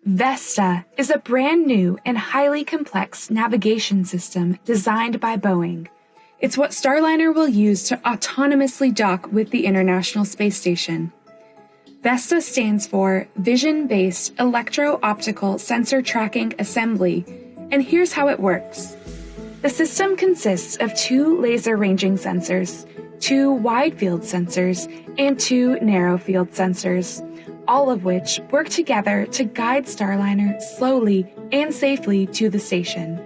VESTA is a brand new and highly complex navigation system designed by Boeing. It's what Starliner will use to autonomously dock with the International Space Station. VESTA stands for Vision-Based Electro-Optical Sensor Tracking Assembly, and here's how it works. The system consists of 2 laser ranging sensors, 2 wide-field sensors, and 2 narrow-field sensors, all of which work together to guide Starliner slowly and safely to the station.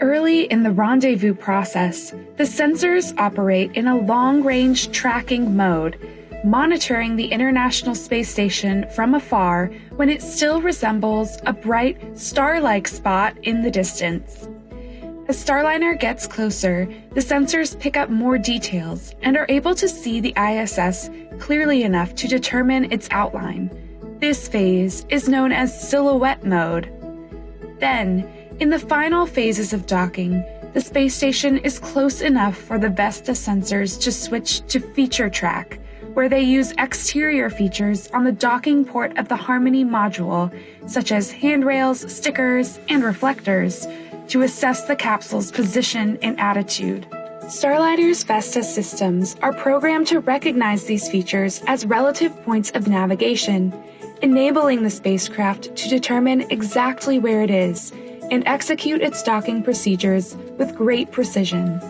Early in the rendezvous process, the sensors operate in a long-range tracking mode, monitoring the International Space Station from afar when it still resembles a bright, star-like spot in the distance. As Starliner gets closer, the sensors pick up more details and are able to see the ISS clearly enough to determine its outline. This phase is known as silhouette mode. Then, in the final phases of docking, the space station is close enough for the VESTA sensors to switch to feature track, where they use exterior features on the docking port of the Harmony module, such as handrails, stickers, and reflectors, to assess the capsule's position and attitude. Starliner's VESTA systems are programmed to recognize these features as relative points of navigation, enabling the spacecraft to determine exactly where it is and execute its docking procedures with great precision.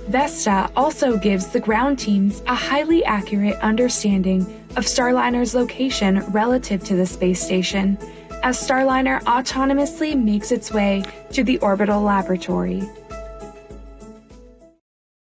VESTA also gives the ground teams a highly accurate understanding of Starliner's location relative to the space station, as Starliner autonomously makes its way to the orbital laboratory.